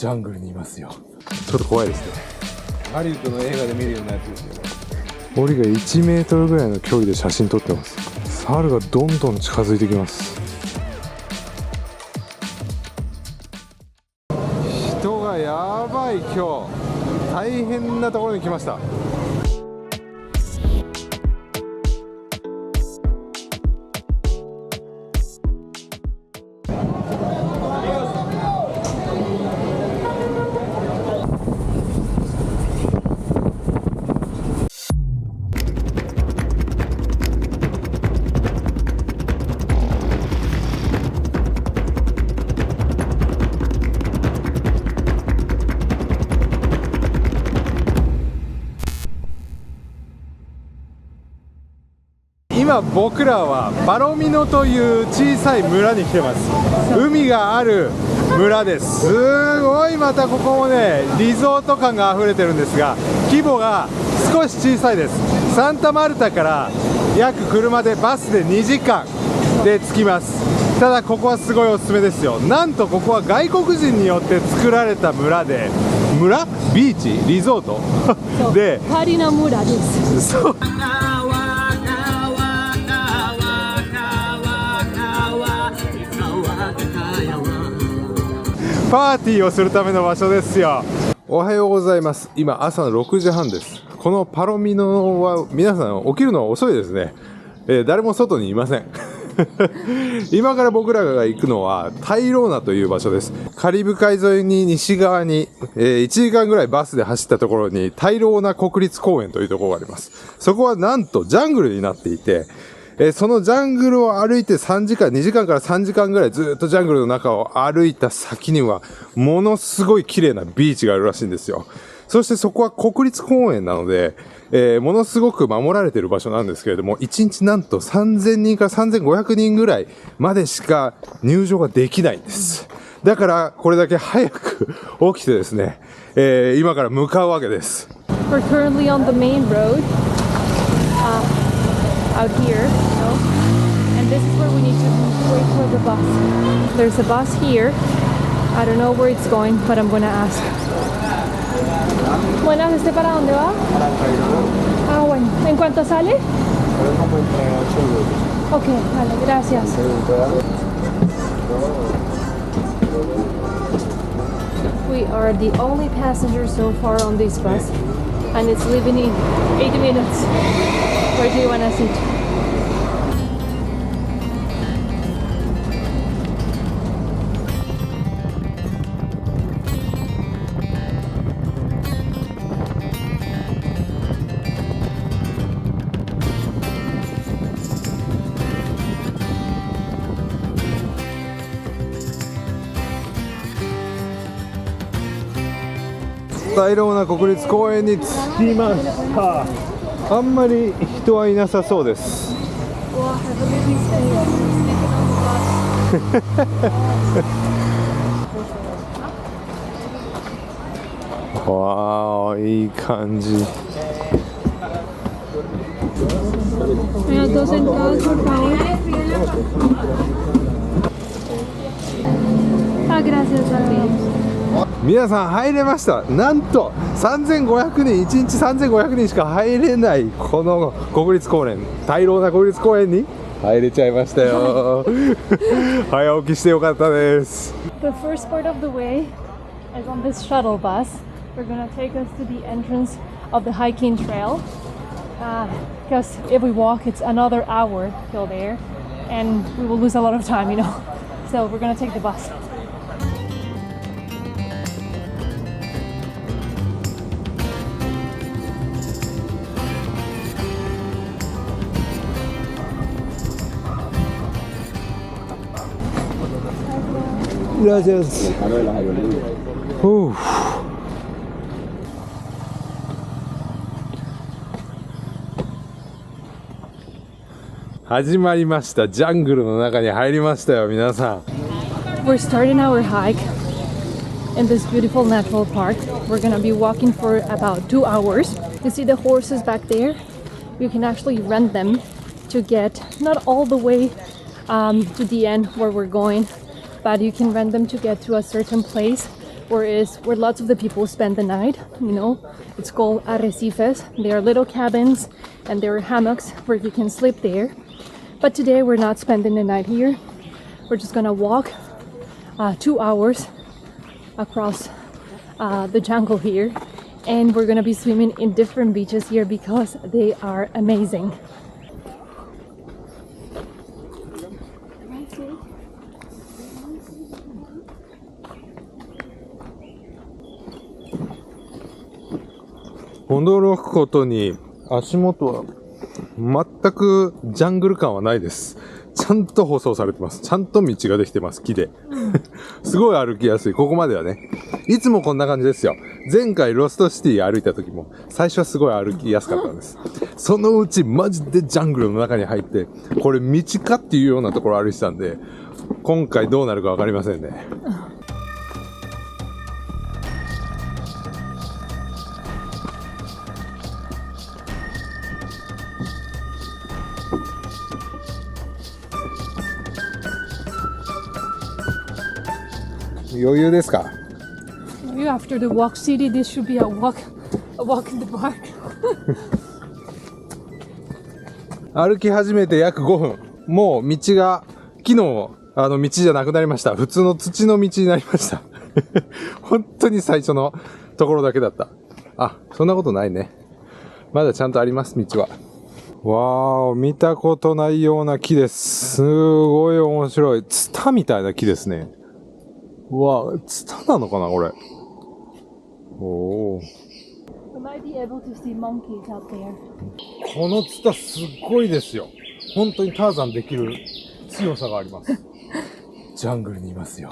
ジャングルにいますよ。ちょっと怖いですね。ハリウッドの映画で見るようなやつですよね。檻が1メートルぐらいの距離で写真撮ってます。猿がどんどん近づいてきます。人がやばい。今日大変なところに来ました。今僕らはパロミノという小さい村に来てます。海がある村です。すごい、またここもねリゾート感があふれてるんですが、規模が少し小さいです。サンタマルタから約車でバスで2時間で着きます。ただここはすごいおすすめですよ。なんとここは外国人によって作られた村で、村ビーチリゾートでパリナ村です。そうパーティーをするための場所ですよ。おはようございます。今朝の6時半です。このパロミノは皆さん起きるのは遅いですね。誰も外にいません今から僕らが行くのはタイローナという場所です。カリブ海沿いに西側に、1時間ぐらいバスで走ったところにタイローナ国立公園というところがあります。そこはなんとジャングルになっていて、そのジャングルを歩いて2時間から3時間ぐらいずっとジャングルの中を歩いた先にはものすごい綺麗なビーチがあるらしいんですよ。そしてそこは国立公園なので、ものすごく守られている場所なんですけれども、1日なんと3000人から3500人ぐらいまでしか入場ができないんです。だからこれだけ早く起きてですね、今から向かうわけです。We're currently on the main road, out here, and this is where we need to wait for the bus. There's a bus here. I don't know where it's going, but I'm gonna ask. Buenas, ¿este para dónde va? Ah, bueno. ¿En cuánto sale? Ok, vale, gracias. We are the only passengers so far on this bus, and it's leaving in 80 minutes. Where do you want to sit?タイローナ国立公園に着きました。あんまり人はいなさそうです。わー、いい感じ。Dos sentados, por favor. Ah, gracias, amigos. 皆さん入れました。なんと3500人、1日3500人しか入れないこの国立公園、タイローナ国立公園に入れちゃいましたよ早起きしてよかったです。 The first part of the way is on this shuttle bus. We're gonna take us to the entrance of the hiking trail. Because if we walk, it's another hour till there, and we will lose a lot of time, you know. So we're gonna take the bus. Gracias. Uf. 始まりました。ジャングルの中に入りましたよ、皆さん。We're starting our hike in this beautiful natural park. We're gonna be walking for about 2 hours. You see the horses back there? You can actually rent them to get not all the way to the end where we're going, but you can rent them to get to a certain place where lots of the people spend the night. You know, it's called arrecifes. There are little cabins and there are hammocks where you can sleep there. But today we're not spending the night here. We're just gonna walk 2 hours across the jungle here, and we're gonna be swimming in different beaches here because they are amazing.驚くことに足元は全くジャングル感はないです。ちゃんと舗装されてます。ちゃんと道ができてます。木で。すごい歩きやすい。ここまではね。いつもこんな感じですよ。前回ロストシティ歩いた時も最初はすごい歩きやすかったんです。そのうちマジでジャングルの中に入って、これ道かっていうようなところ歩いてたんで、今回どうなるかわかりませんね。余裕ですか？ After the walk city, this should be a walk in the park. 歩き始めて約5分。もう道が木の道じゃなくなりました。普通の土の道になりました。本当に最初のところだけだった。あ、そんなことないね。まだちゃんとあります、道は。わー、見たことないような木です。すごい面白い。ツタみたいな木ですね。うわ、ツタなのかなこれ。おー。We might be able to see monkeys out there. このツタすっごいですよ。本当にターザンできる強さがあります。ジャングルにいますよ。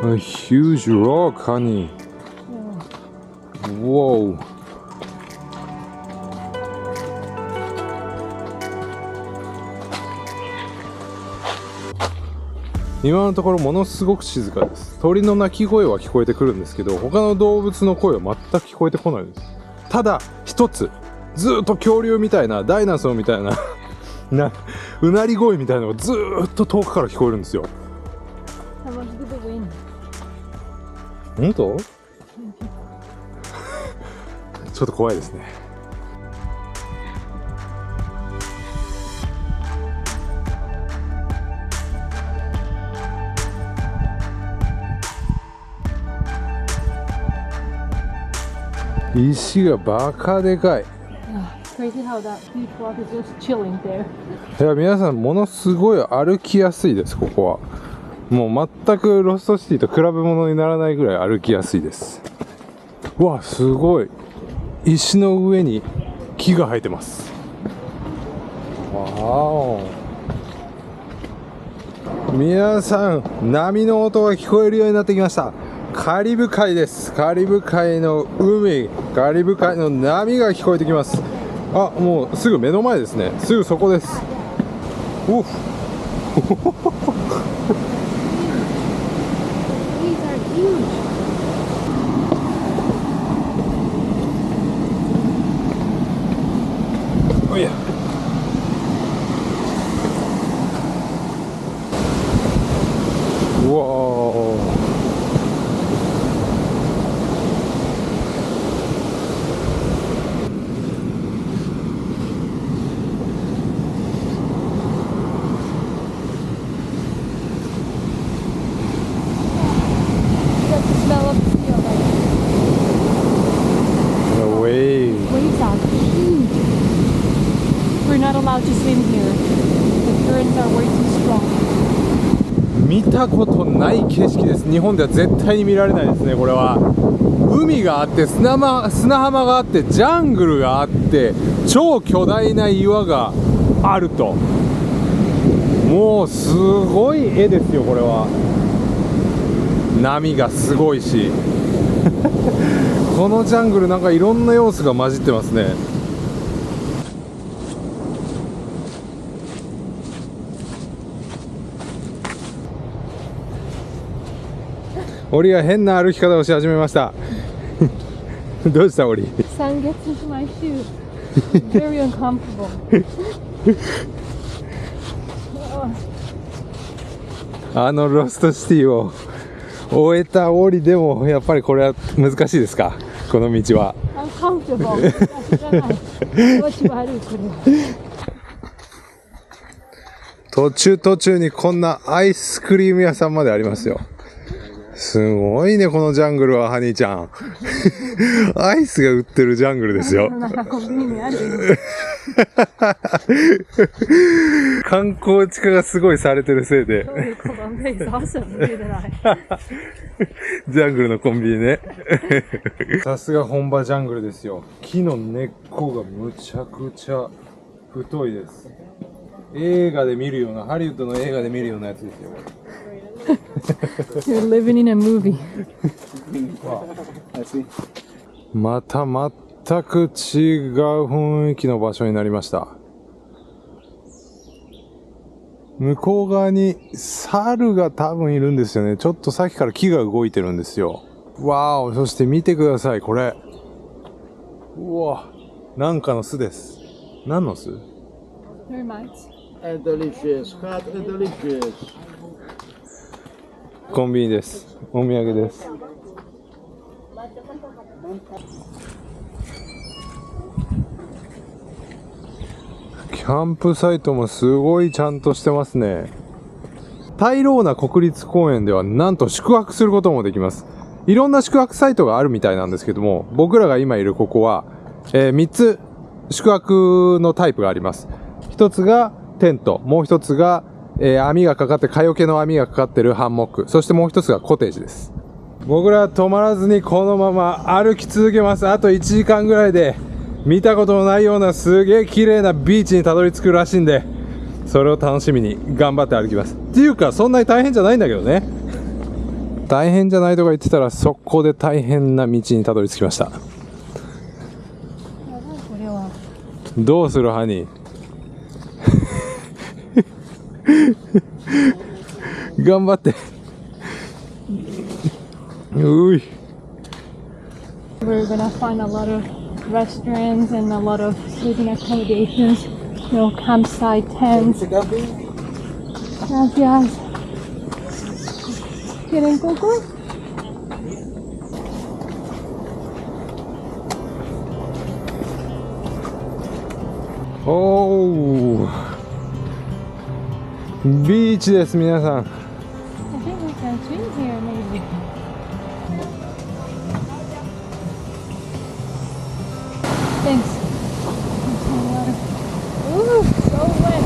A huge rock, honey. Whoa. 今のところものすごく静かです。鳥の鳴き声は聞こえてくるんですけど、他の動物の声は全く聞こえてこないです。ただ一つ、ずーっと恐竜みたいな、ダイナソーみたいなうなり声みたいなのがずーっと遠くから聞こえるんですよ。本当？ちょっと怖いですね。石がバカでかい。Crazy how that huge rock is just chilling there. いや、皆さんものすごい歩きやすいです。ここはもう全くロストシティと比べ物にならないぐらい歩きやすいです。うわ、すごい。石の上に木が生えてます。わーお。皆さん、波の音が聞こえるようになってきました。カリブ海です。カリブ海の海、カリブ海の波が聞こえてきます。あ、もうすぐ目の前ですね。すぐそこです。うっおいや。うわー。We're not allowed to swim here. The currents are way too strong. 見たことない景色です。日本では絶対に見られないですね。これは海があって砂浜があってジャングルがあって超巨大な岩があると、もうすごい絵ですよ。これは波がすごいしこのジャングルなんかいろんな要素が混じってますね。檻が変な歩き方をし始めましたどうしたオリ？ Sun gets into my shoe. Very uncomfortable. ロストシティを終えたオリでもやっぱりこれは難しいですか、この道は。Uncomfortable. 知らない。気持ち悪いこれは。途中にこんなアイスクリーム屋さんまでありますよ。すごいね、このジャングルは、ハニーちゃん。アイスが売ってるジャングルですよ。コンビニにある。観光地化がすごいされてるせいで。ジャングルのコンビニね。さすが本場ジャングルですよ。木の根っこがむちゃくちゃ太いです。映画で見るような、ハリウッドの映画で見るようなやつですよ。You're living in a movie. また全く違う雰囲気の場所になりました。向こう側に猿が多分いるんですよね。ちょっとさっきから木が動いてるんですよ。わーお、そして見てください、これ。うわ、なんかの巣です。何の巣？ Termites. Delicious, hot and delicious. コンビニです。お土産です。キャンプサイトもすごいちゃんとしてますね。タイローナ国立公園ではなんと宿泊することもできます。いろんな宿泊サイトがあるみたいなんですけども、僕らが今いるここは、3つ宿泊のタイプがあります。1つがテント、もう1つが、網がかかって、蚊よけの網がかかってるハンモック、そしてもう1つがコテージです。僕らは止まらずにこのまま歩き続けます。あと1時間ぐらいで見たことのないようなすげえ綺麗なビーチにたどり着くらしいんで、それを楽しみに頑張って歩きます。っていうかそんなに大変じゃないんだけどね。大変じゃないとか言ってたら速攻で大変な道にたどり着きました。どうするハニー？頑張って。うい。We're gonna find a lot of restaurants and a lot of sleeping accommodations, campsite tents. Gracias. ¿Quieren coco? Oh, ビーチです皆さん。I think we can swim here maybe. Thanks. Some water. Ooh, so wet.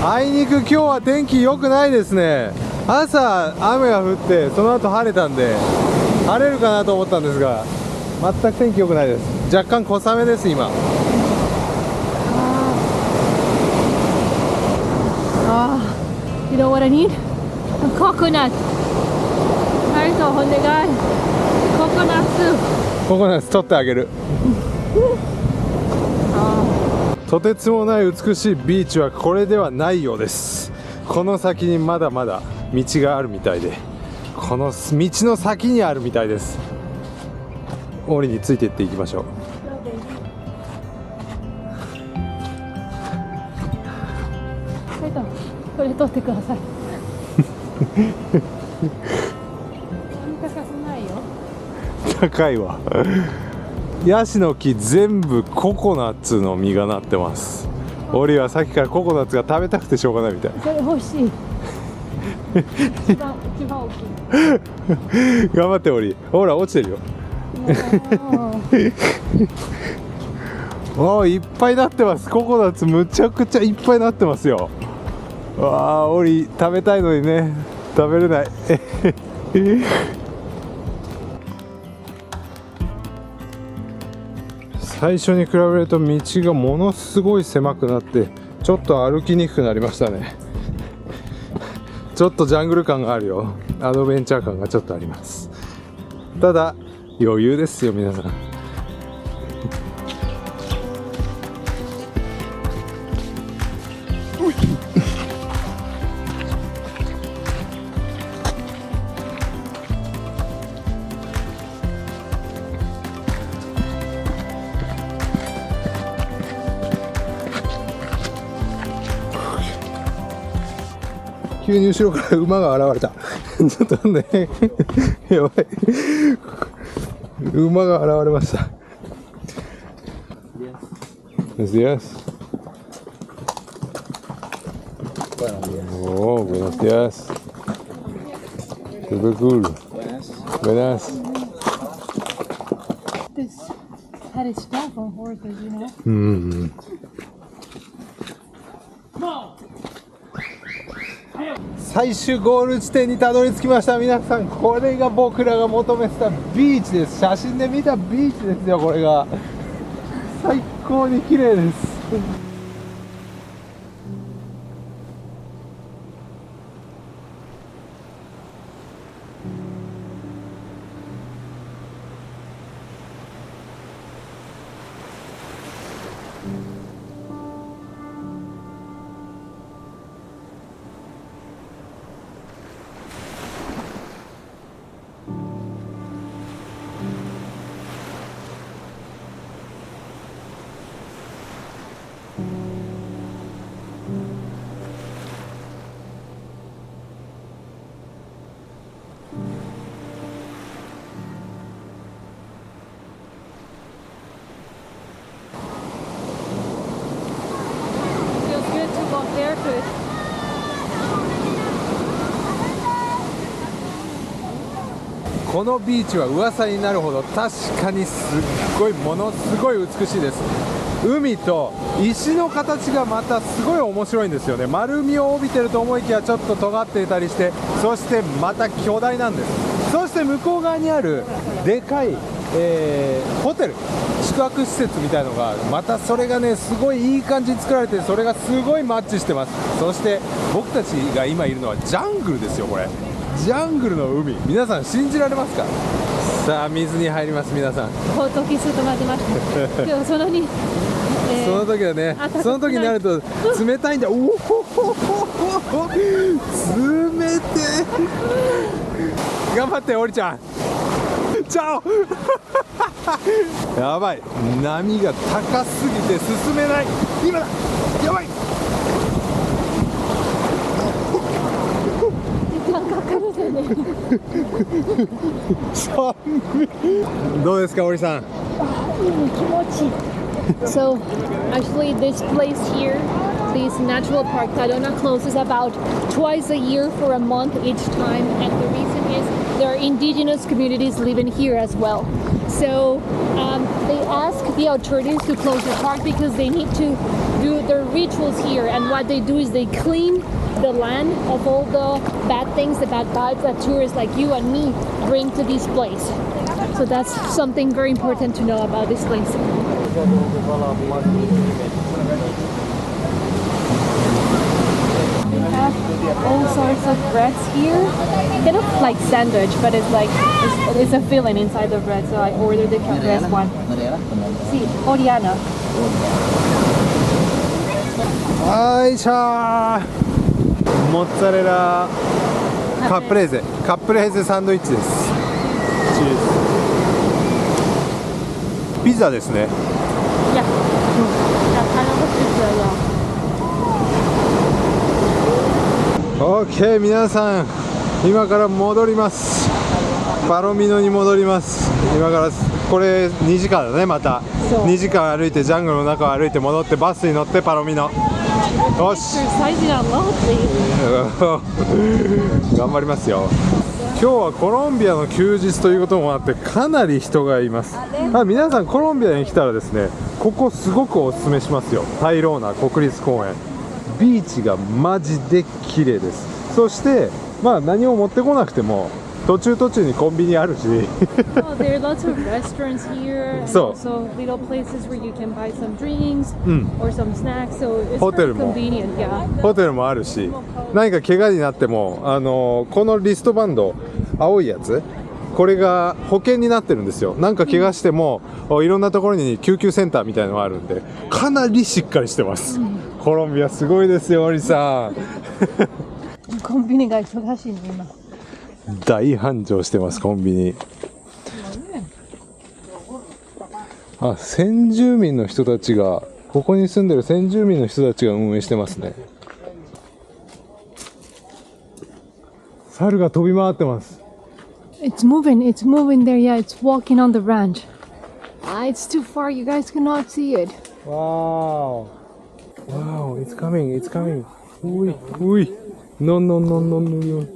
あいにく今日は天気良くないですね。朝雨が降ってその後晴れたんで晴れるかなと思ったんですが、全く天気良くないです。若干小雨です今。You know what I need? A coconut. はい、そう、お願い。ココナッツ。ココナッツ取ってあげる。とてつもない美しいビーチはこれではないようです。この先にまだまだ道があるみたいで、この道の先にあるみたいです。オリについていっていきましょう。これ取ってください。高くないよ。高いわ。ヤシの木全部ココナッツの実がなってます。オリはさっきからココナッツが食べたくてしょうがないみたい。それ欲しい。一番大きい。頑張ってオリ。ほら落ちてるよ。おー、いっぱいなってます。ココナッツむちゃくちゃいっぱいなってますよ。わあ、オリ食べたいのにね、食べれない。最初に比べると道がものすごい狭くなってちょっと歩きにくくなりましたね。ちょっとジャングル感があるよ。アドベンチャー感がちょっとあります。ただ余裕ですよ皆さん。急に後ろから馬が現れたちょっとねやばい馬が現れました。Buenos días. Oh, buenos días. Super cool. Buenas. This had its stuff on horses, you know. 最終ゴール地点にたどり着きました。皆さん、これが僕らが求めてたビーチです。写真で見たビーチですよ。これが最高に綺麗です。Feels good to walk barefoot. このビーチは噂になるほど確かにすっごいものすごい美しいです。海と石の形がまたすごい面白いんですよね。丸みを帯びてると思いきやちょっと尖っていたりして、そしてまた巨大なんです。そして向こう側にあるでかい、ホテル宿泊施設みたいのがまたそれがねすごいいい感じに作られて、それがすごいマッチしてます。そして僕たちが今いるのはジャングルですよ。これジャングルの海、皆さん信じられますか？さあ水に入ります。皆さんほっときすと待ってました。でもそのに、その時はね、その時になると冷たいんだ。おお冷て頑張っておりちゃんチャオやばい、波が高すぎて進めない。今だ、やばい寒い。どうですか、おりさん。So actually this place here, this natural park Tayrona closes about twice a year for a month each time, and the reason is there are indigenous communities living here as well. So they ask the authorities to close the park because they need to do their rituals here, and what they do is they clean the land of all the bad things, the bad vibes that tourists like you and me bring to this place. So that's something very important to know about this place. We have all sorts of breads here. Kind of like sandwich, but it's like it's a filling inside the bread. So I ordered the best one. See, Oriana. はいしゃー、モッツァレラカプレーゼサンドイッチです。チーズピザですね。Yeah. OK、 皆さん今から戻ります。パロミノに戻ります。今からこれ2時間だね。また2時間歩いてジャングルの中を歩いて戻ってバスに乗ってパロミノ。よし頑張りますよ。今日はコロンビアの休日ということもあってかなり人がいます。皆さんコロンビアに来たらですね、ここすごくおすすめしますよ。タイローナ国立公園、ビーチがマジで綺麗です。そして何も持ってこなくても途中にコンビニあるしWell, there are lots of restaurants here, and also little places where you can buy some drinks or some snacks. So it's very convenient. Yeah. ホテルもあるし、何か怪我になってもこのリストバンド青いやつ、これが保険になってるんですよ。なんか怪我してもいろんなところに救急センターみたいなのがあるんで、かなりしっかりしてます。コロンビアすごいですよ、オリさんコンビニが忙しいね今。大繁盛してます、コンビニ。先住民の人たちが、ここに住んでる先住民の人たちが運営してますね。猿が飛び回ってます。 It's moving there. Yeah, it's walking on the ranch. Ah, it's too far. You guys cannot see it. Wow. Wow, it's coming, it's coming. Ui, ui. No, no, no, no, no, no.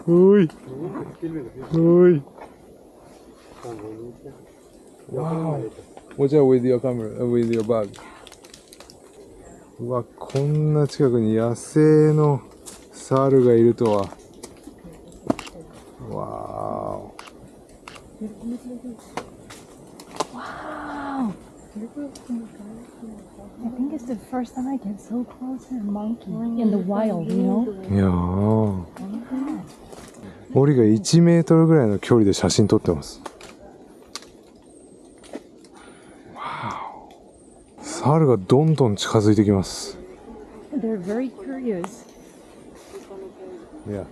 Ui. Ui. Wow. Watch out with your camera, with your bag. うわ、こんな近くに野生の猿がいるとは。わー。Wow. I think it's the first time I get so close to a monkey in the wild, you know? いやー。森が1メートルぐらいの距離で写真撮ってます。猿がどんどん近づいてきます。They're very curious. いや。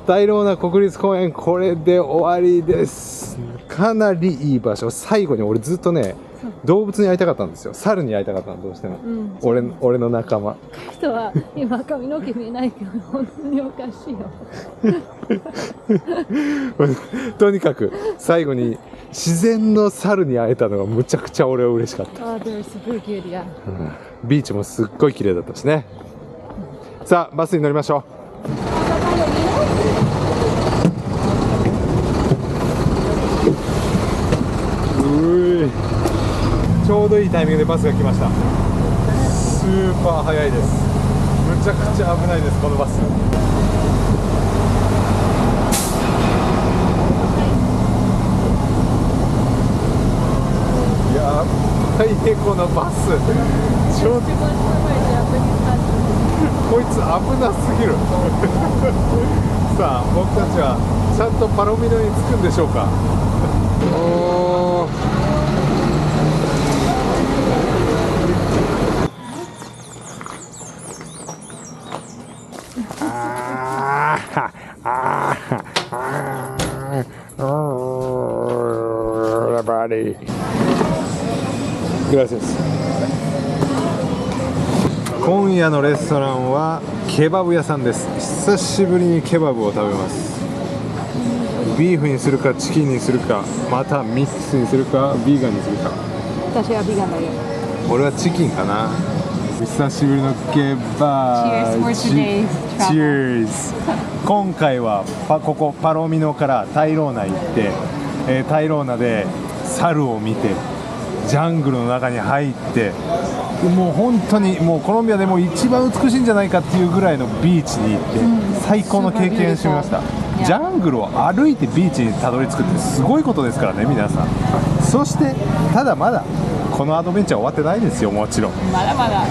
大老な国立公園、これで終わりです。かなりいい場所。最後に俺ずっとね、動物に会いたかったんですよ。猿に会いたかったの、どうしても。俺の仲間。人は今髪の毛見えないけど本当におかしいよ。とにかく最後に自然の猿に会えたのがむちゃくちゃ俺は嬉しかった。They're super cute, yeah. ビーチもすっごい綺麗だったしね。さあバスに乗りましょう。ちょうどいいタイミングでバスが来ました。スーパー速いです。むちゃくちゃ危ないですこのバス。やばいねこのバス。ちょっとこいつ危なすぎる。さあ僕たちはちゃんとパロミノに着くんでしょうか。おー、今夜のレストランはケバブ屋さんです。久しぶりにケバブを食べます。ビーフにするかチキンにするか、またミックスにするかビーガンにするか。私はビガンだよ。俺はチキンかな。久しぶりのケバブ。 Cheers for today's travel. Cheers. 今回はここパロミノからタイローナ行って、タイローナで猿を見てジャングルの中に入って、もう本当にもうコロンビアでも一番美しいんじゃないかっていうぐらいのビーチに行って最高の経験をしてみました。ジャングルを歩いてビーチにたどり着くってすごいことですからね皆さん。そしてただまだこのアドベンチャー終わってないですよ。もちろんまだまだ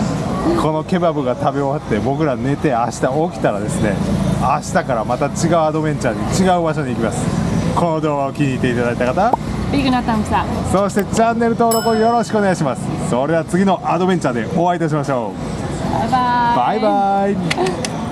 このケバブが食べ終わって僕ら寝て明日起きたらですね、明日からまた違うアドベンチャーに違う場所に行きます。この動画を気に入っていただいた方、ビッグなタムさん、そしてチャンネル登録をよろしくお願いします。それでは次のアドベンチャーでお会いいたしましょう。バイバイ。バイバイ。